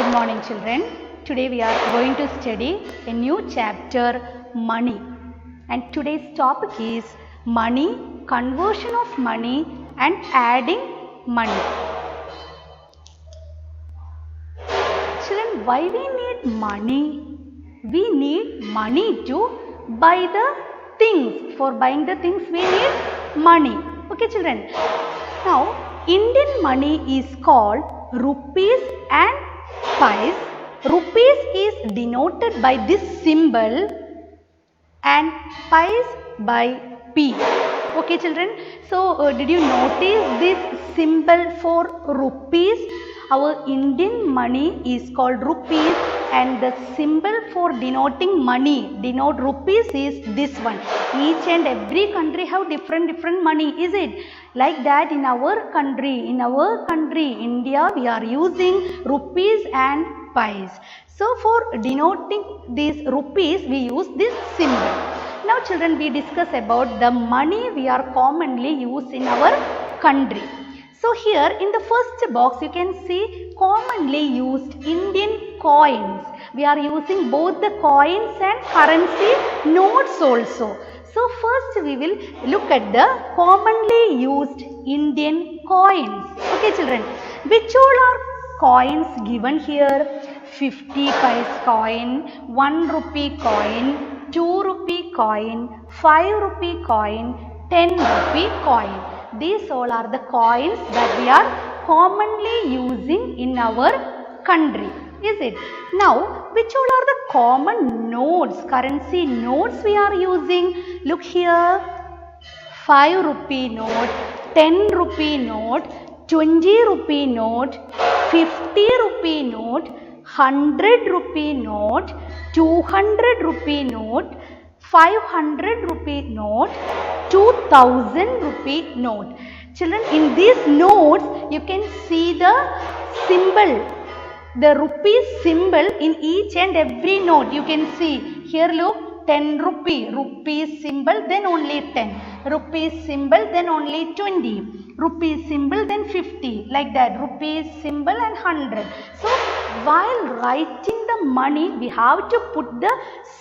Good morning children. Today we are going to study a new chapter, money, and today's topic is money, conversion of money and adding money. Children, why we need money? We need money to buy the things. For buying the things we need money. Okay children. Now Indian money is called rupees and pice. Rupees is denoted by this symbol and pice by P. Okay children. So did you notice this symbol for rupees? Our Indian money is called rupees and the symbol for denoting money, denote rupees, is this one. Each and every country have different money, is it? Like that in our country, India, we are using rupees and pice. So for denoting these rupees, we use this symbol. Now children, we discuss about the money we are commonly used in our country. So here in the first box you can see commonly used Indian coins. We are using both the coins and currency notes also. So first we will look at the commonly used Indian coins. Okay children, which all are coins given here? 50 paise coin, 1 rupee coin, 2 rupee coin, 5 rupee coin, 10 rupee coin. These all are the coins that we are commonly using in our country. Is it? Now, which all are the common notes, currency notes we are using? Look here, 5 rupee note, 10 rupee note, 20 rupee note, 50 rupee note, 100 rupee note, 200 rupee note, 500 rupee note, 2000 rupee note. Children, in these notes you can see the symbol, the rupee symbol in each and every note. You can see here, look, 10 rupee symbol, then only 10, rupee symbol, then only 20, rupee symbol, then 50, like that, rupee symbol and 100. So while writing the money, we have to put the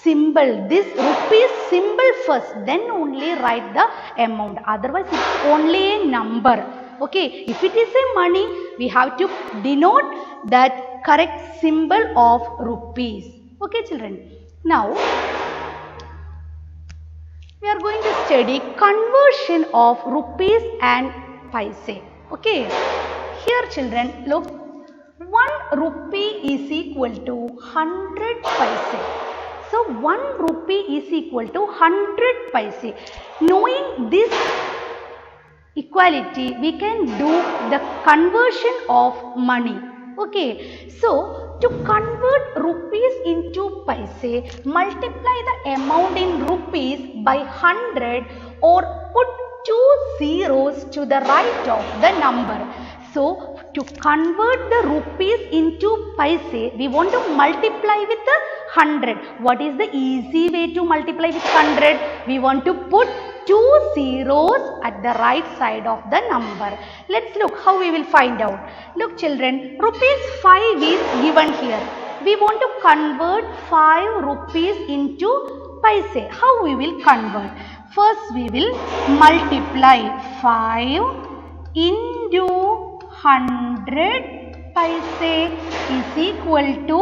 symbol, this rupee symbol first, then only write the amount. Otherwise it's only a number. Okay, if it is a money, we have to denote that correct symbol of rupees. Okay children. Now we are going to study conversion of rupees and paise. Okay, here children, look, 1 rupee is equal to 100 paise. So 1 rupee is equal to 100 paise. Knowing this equality, we can do the conversion of money. Okay, so to convert rupees into paise, multiply the amount in rupees by 100 or put 2 zeros to the right of the number. So to convert the rupees into paise, we want to multiply with the 100. What is the easy way to multiply with 100? We want to put 2 zeros at the right side of the number. Let's look how we will find out. Look children, rupees 5 is given here. We want to convert 5 rupees into paise. How we will convert? First we will multiply 5 into 100 paise is equal to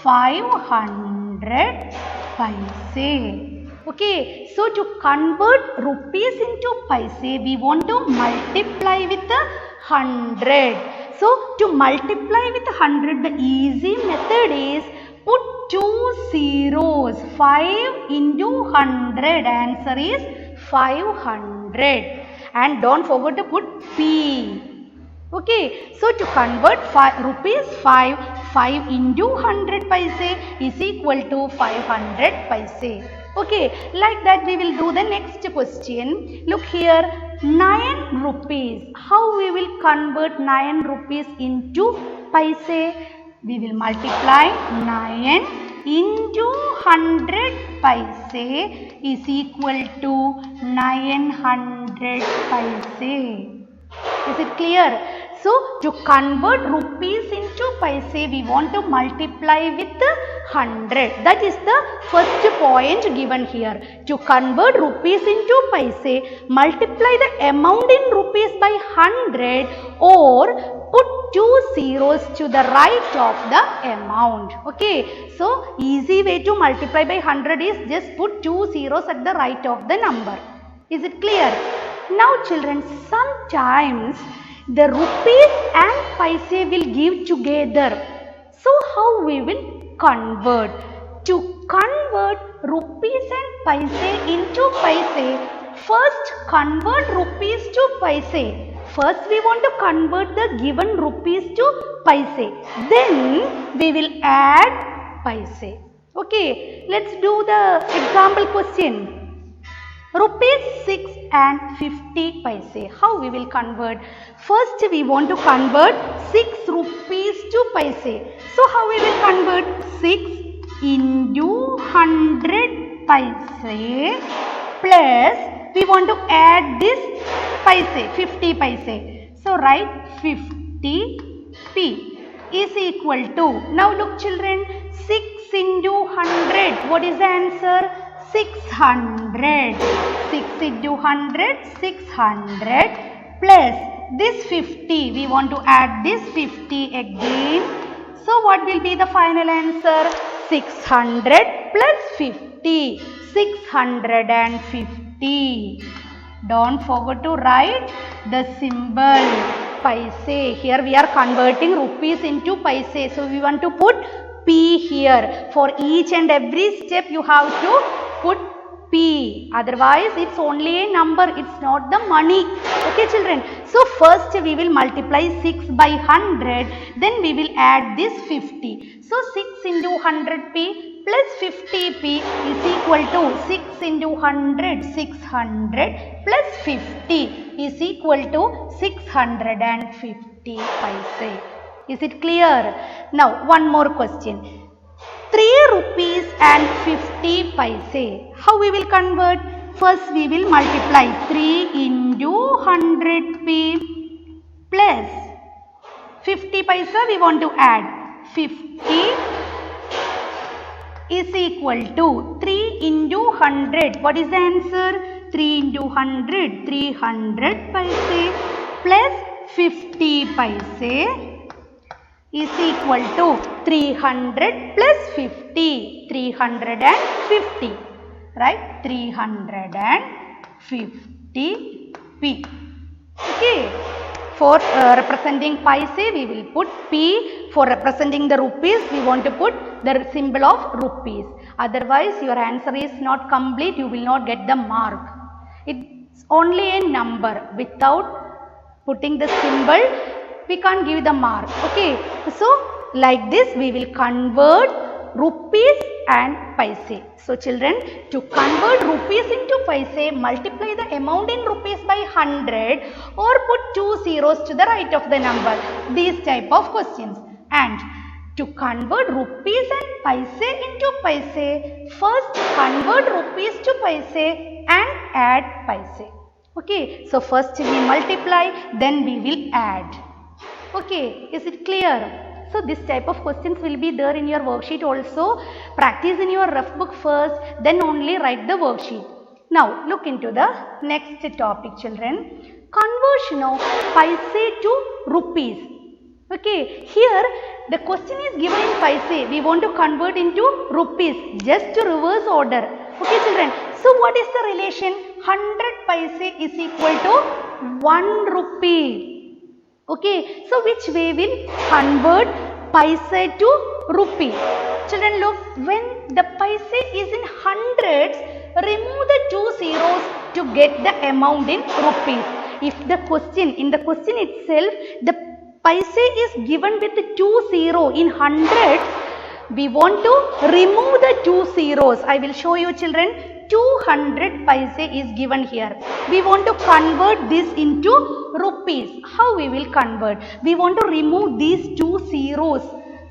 500 paise. Okay, so to convert rupees into paise, we want to multiply with the 100. So to multiply with 100, the easy method is put 2 zeros. 5 into 100, answer is 500. And don't forget to put P. Okay, so to convert rupees 5 into 100 paise is equal to 500 paise. Okay, like that we will do the next question. Look here, 9 rupees. How we will convert 9 rupees into paise? We will multiply 9 into 100 paise is equal to 900 paise. Is it clear? So to convert rupees into paise, we want to multiply with 100. That is the first point given here. To convert rupees into paise, multiply the amount in rupees by 100 or put 2 zeros to the right of the amount. Okay, so easy way to multiply by 100 is just put 2 zeros at the right of the number. Is it clear? Now children, sometimes the rupees and paise will give together. So how we will convert? To convert rupees and paise into paise, first convert rupees to paise. First we want to convert the given rupees to paise. Then we will add paise. Okay, let's do the example question. Rupees 6 and 50 paise. How we will convert? First we want to convert 6 rupees to paise. So how we will convert? 6 into 100 paise plus we want to add this paise, 50 paise. So write 50p is equal to, now look children, 6 into 100. What is the answer? 600. 6 into 100, 600 plus this 50. We want to add this 50 again. So what will be the final answer? 600 plus 50. 650. Don't forget to write the symbol paise. Here we are converting rupees into paise. So we want to put P here. For each and every step you have to put P. Otherwise it's only a number. It's not the money. Okay children. So first we will multiply 6 by 100. Then we will add this 50. So 6 into 100p plus 50p is equal to 6 into 100, 600 plus 50 is equal to 650 paise. Is it clear? Now one more question. 3 rupees and 50 paise. How we will convert? First we will multiply 3 into 100p plus 50 paise we want to add. 50 is equal to 3 into 100. What is the answer? 3 into 100, 300 paise plus 50 paise is equal to 300 plus 50. 350. Right? 350p. Okay. For representing paise, we will put P. For representing the rupees, we want to put the symbol of rupees. Otherwise, your answer is not complete. You will not get the mark. It's only a number. Without putting the symbol, we can't give the mark. Okay. So, like this, we will convert rupees and paise. So, children, to convert rupees into paise, multiply the amount in rupees by 100 or put 2 zeros to the right of the number. These type of questions. And to convert rupees and paise into paise, first convert rupees to paise and add paise. Okay. So, first we multiply, then we will add. Okay. Is it clear? So, this type of questions will be there in your worksheet also. Practice in your rough book first, then only write the worksheet. Now, look into the next topic children. Conversion of paise to rupees. Okay, here the question is given in paise. We want to convert into rupees, just to reverse order. Okay children. So, what is the relation? 100 paise is equal to 1 rupee. Okay, so which way will convert paise to rupee? Children, look, when the paise is in hundreds, remove the 2 zeros to get the amount in rupees. If the question, in the question itself, the paise is given with 2 zero in hundreds, we want to remove the 2 zeros. I will show you children. 200 paise is given here. We want to convert this into rupees. How we will convert? We want to remove these 2 zeros.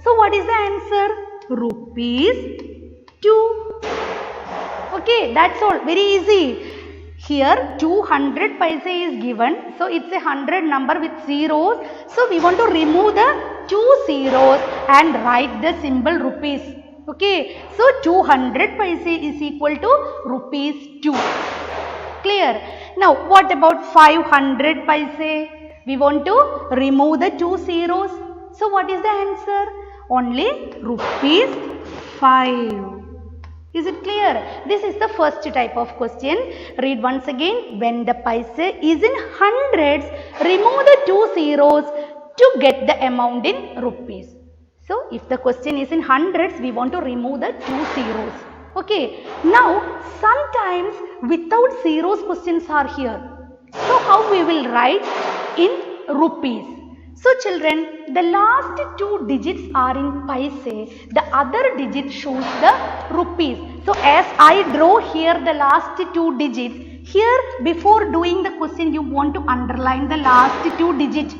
So, what is the answer? Rupees 2. Okay, that's all. Very easy. Here 200 paise is given, so it's a 100 number with zeros. So we want to remove the 2 zeros and write the symbol rupees. Okay, so 200 paise is equal to rupees 2. Clear? Now what about 500 paise? We want to remove the 2 zeros. So what is the answer? Only rupees 5. Is it clear? This is the first type of question. Read once again. When the paise is in hundreds, remove the 2 zeros to get the amount in rupees. So if the question is in hundreds, we want to remove the 2 zeros. Okay. Now sometimes without zeros questions are here. So how we will write in rupees? So children, the last 2 digits are in paise, the other digit shows the rupees. So as I draw here the last 2 digits, here before doing the question you want to underline the last 2 digits.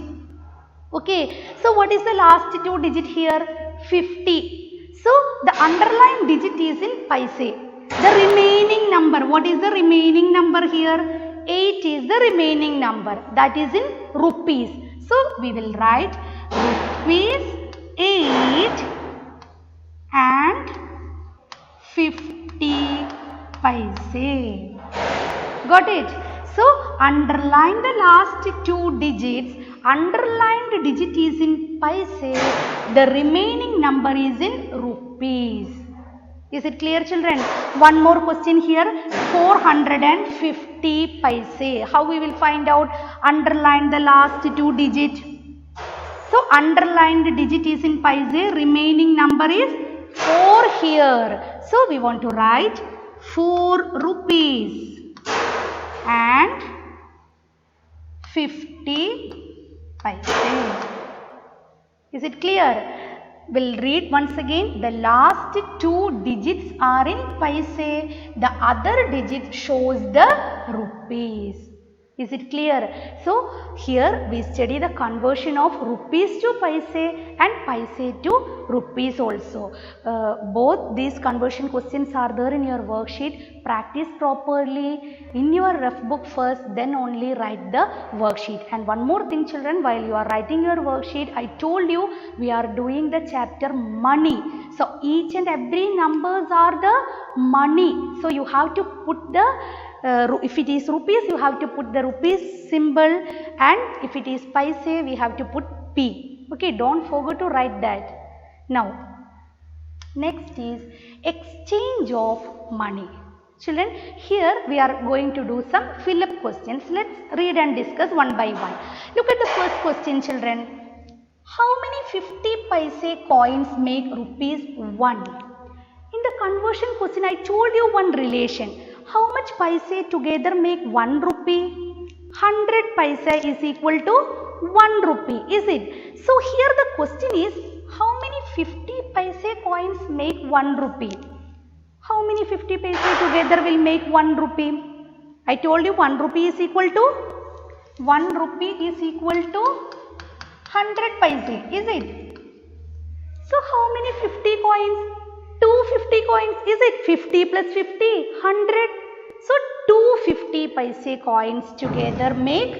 Okay, so what is the last 2 digit here? 50. So the underlined digit is in paise. The remaining number, what is the remaining number here? 8 is the remaining number, that is in rupees. So we will write rupees 8 and 50 paise. Got it? So underline the last 2 digits. Underlined digit is in paise. The remaining number is in rupees. Is it clear, children? One more question here. 450 paise. How we will find out? Underline the last 2 digits. So underlined digit is in paise. Remaining number is 4 here. So we want to write 4 rupees and 50 paise. Is it clear? We'll read once again. The last 2 digits are in paise. The other digit shows the rupees. Is it clear? So here we study the conversion of rupees to paise and paise to rupees also. Both these conversion questions are there in your worksheet. Practice properly in your rough book first, then only write the worksheet. And one more thing, children, while you are writing your worksheet, I told you we are doing the chapter money. So each and every numbers are the money. So you have to put the if it is rupees, you have to put the rupees symbol, and if it is paise, we have to put P. Okay, don't forget to write that. Now, next is exchange of money. Children, here we are going to do some fill-up questions. Let's read and discuss one by one. Look at the first question, children. How many 50 paise coins make rupees 1? In the conversion question, I told you one relation. How much paise together make 1 rupee? 100 paise is equal to 1 rupee, is it? So here the question is, how many 50 paise coins make 1 rupee? How many 50 paise together will make 1 rupee? I told you 1 rupee is equal to 1 rupee is equal to 100 paise, is it? So how many 50 coins? 250 coins, is it? 50 plus 50, 100. So 250 paise coins together make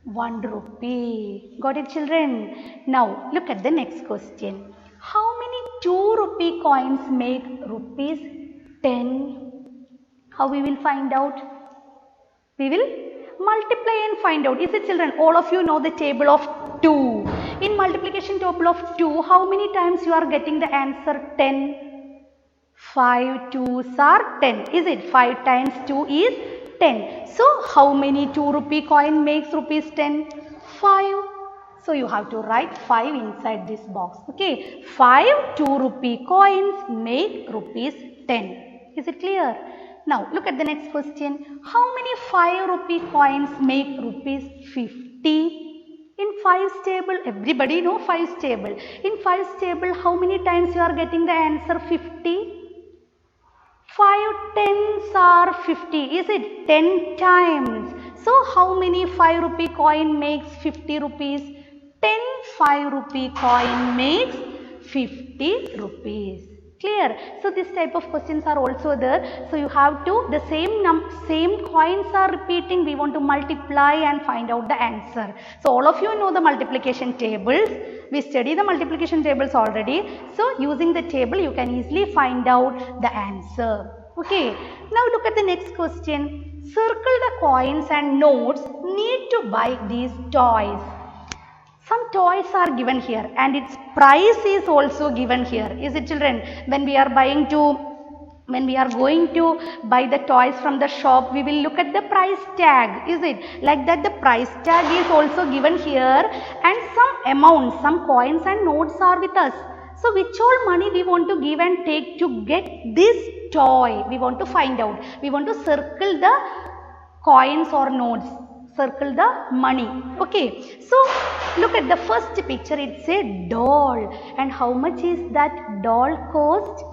1 rupee. Got it, children? Now look at the next question. How many 2 rupee coins make rupees 10? How we will find out? We will multiply and find out. Is it, children? All of you know the table of 2. In multiplication table of 2, how many times you are getting the answer 10? 5 2s are 10. Is it? 5 times 2 is 10. So how many 2 rupee coin makes rupees 10? 5. So you have to write 5 inside this box. Okay. 5 2 rupee coins make rupees 10. Is it clear? Now look at the next question. How many 5 rupee coins make rupees 50? In 5's table, everybody know 5's table. In 5's table, how many times you are getting the answer 50? 5 10s are 50. Is it? 10 times. So how many 5 rupee coin makes 50 rupees? 10 5 rupee coin makes 50 rupees. Clear? So this type of questions are also there. So you have to, the same coins are repeating. We want to multiply and find out the answer. So all of you know the multiplication tables. We study the multiplication tables already. So using the table you can easily find out the answer. Okay. Now look at the next question. Circle the coins and notes need to buy these toys. Some toys are given here and its price is also given here. Is it, children? When we are going to buy the toys from the shop, we will look at the price tag. Is it? Like that the price tag is also given here and some amount, some coins and notes are with us. So which all money we want to give and take to get this toy? We want to find out. We want to circle the coins or notes. Circle the money. Okay, so look at the first picture. It's a doll, and how much is that doll cost?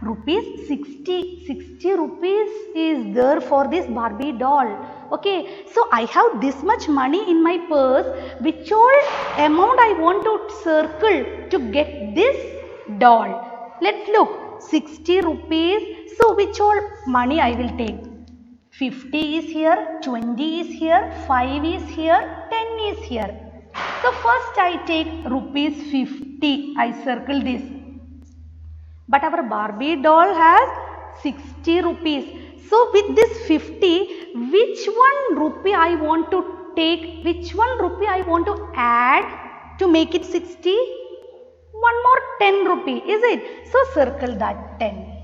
Rupees 60. 60 rupees is there for this Barbie doll. Okay, so I have this much money in my purse. Which all amount I want to circle to get this doll? Let's look. 60 rupees. So which all money I will take? 50 is here, 20 is here, 5 is here, 10 is here. So first I take rupees 50, I circle this. But our Barbie doll has 60 rupees. So with this 50, which one rupee I want to take, which one rupee I want to add to make it 60? One more 10 rupee, is it? So circle that 10.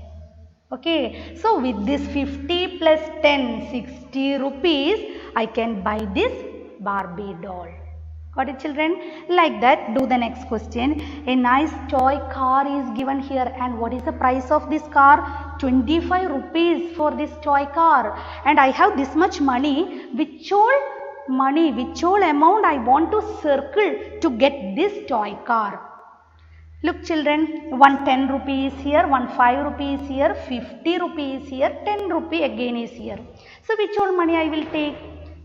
Okay, so with this 50 plus 10, 60 rupees, I can buy this Barbie doll. Got it, children? Like that, do the next question. A nice toy car is given here, and what is the price of this car? 25 rupees for this toy car. And I have this much money. Which all amount I want to circle to get this toy car? Look, children, one 10 rupees here, one 5 rupees here, 50 rupees here, 10 rupee again is here. So which all money I will take?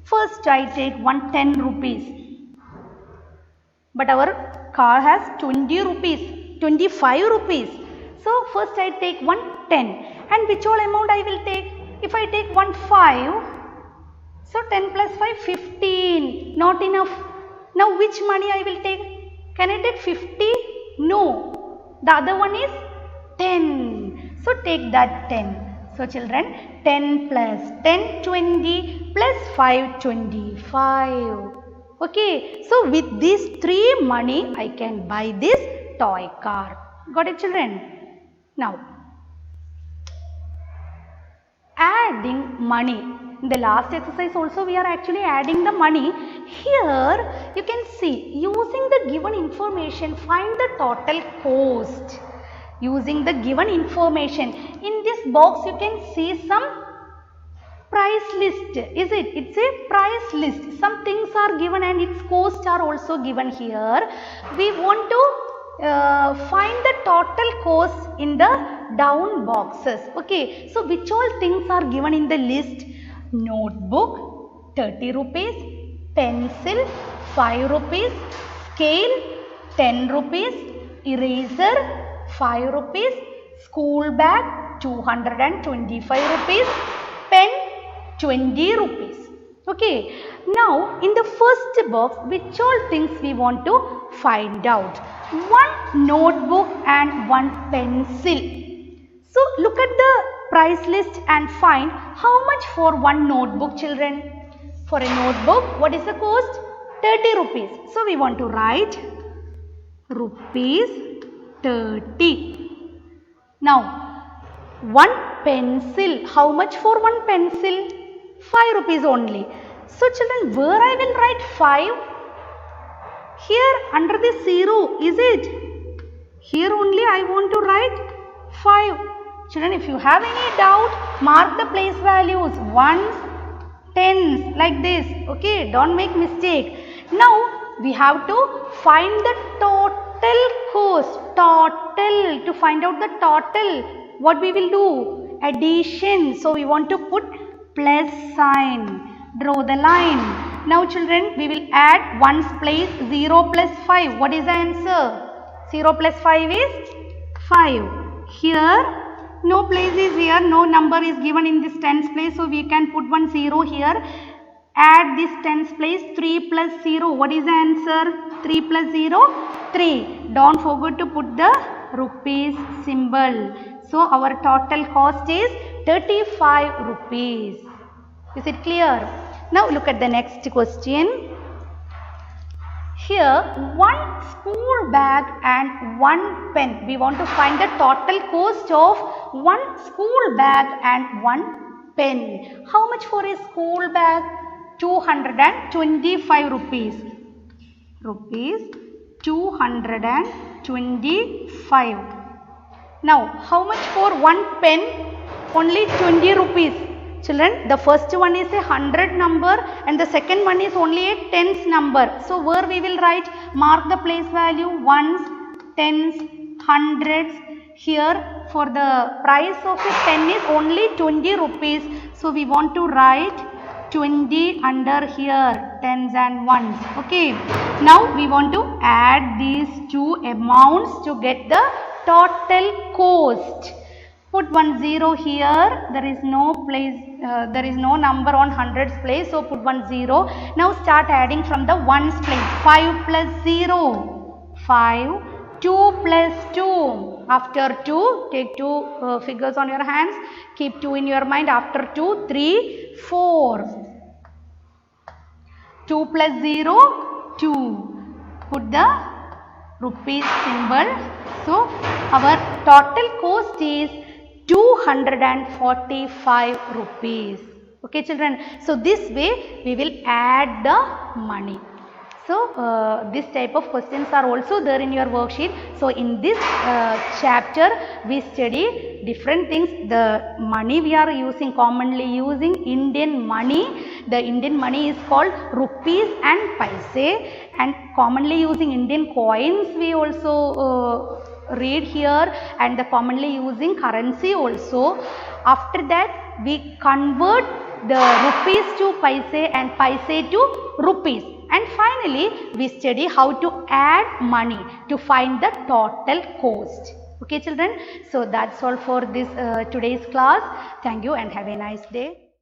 First I take one 10 rupees. But our car has 20 rupees, 25 rupees. So first I take one 10. And which all amount I will take? If I take one 5, so 10 plus 5, 15. Not enough. Now which money I will take? Can I take 50? No, the other one is 10. So take that 10. So children, 10 plus 10, 20 plus 5, 25. Okay, so with these 3 money, I can buy this toy car. Got it, children? Now, adding money. In the last exercise also we are actually adding the money. Here you can see, using the given information, find the total cost. Using the given information. In this box you can see some price list. Is it? It's a price list. Some things are given and its costs are also given here. We want to find the total cost in the down boxes. Okay. So which all things are given in the list? Notebook 30 rupees, pencil 5 rupees, scale 10 rupees, eraser 5 rupees, school bag 225 rupees, pen 20 rupees. Okay. Now in the first box, which all things we want to find out? One notebook and one pencil. So look at the price list and find how much for one notebook, children. For a notebook, what is the cost? 30 rupees. So we want to write rupees 30. Now, one pencil, how much for one pencil? 5 rupees only. So children, where I will write 5? Here under the 0, is it? Here only I want to write 5. Children, if you have any doubt, mark the place values, ones, tens, like this. Okay, don't make mistake. Now, we have to find the total cost. Total, to find out the total, what we will do? Addition. So, we want to put plus sign. Draw the line. Now, children, we will add ones place 0 plus 5. What is the answer? 0 plus 5 is 5. Here no place is here, no number is given in this tens place, so we can put one 0 here. Add this tens place, 3 plus 0. What is the answer? 3 plus 0, 3. Don't forget to put the rupees symbol. So our total cost is 35 rupees. Is it clear? Now look at the next question. Here, one school bag and one pen. We want to find the total cost of one school bag and one pen. How much for a school bag? 225 rupees. 225. Now, how much for one pen? Only 20 rupees. Children, the first one is a 100 number and the second one is only a tens number. So, where we will write, mark the place value, ones, tens, hundreds. Here, for the price of a pen is only 20 rupees. So, we want to write 20 under here, tens and ones. Okay. Now, we want to add these two amounts to get the total cost. Put 1 0 here. There is no place, there is no number on hundreds place. So put 1 0. Now start adding from the ones place. 5 plus 0. 5. 2 plus 2. After 2, take two figures on your hands. Keep 2 in your mind. After 2, 3, 4. 2 plus 0, 2. Put the rupees symbol. So our total cost is 245 rupees. Okay children, so this way we will add the money. So this type of questions are also there in your worksheet. So in this chapter we study different things. The money we are using, commonly using Indian money. The Indian money is called rupees and paise, and commonly using Indian coins we also read here, and the commonly using currency also. After that we convert the rupees to paise and paise to rupees, and finally we study how to add money to find the total cost. Okay children, so that's all for this today's class. Thank you and have a nice day.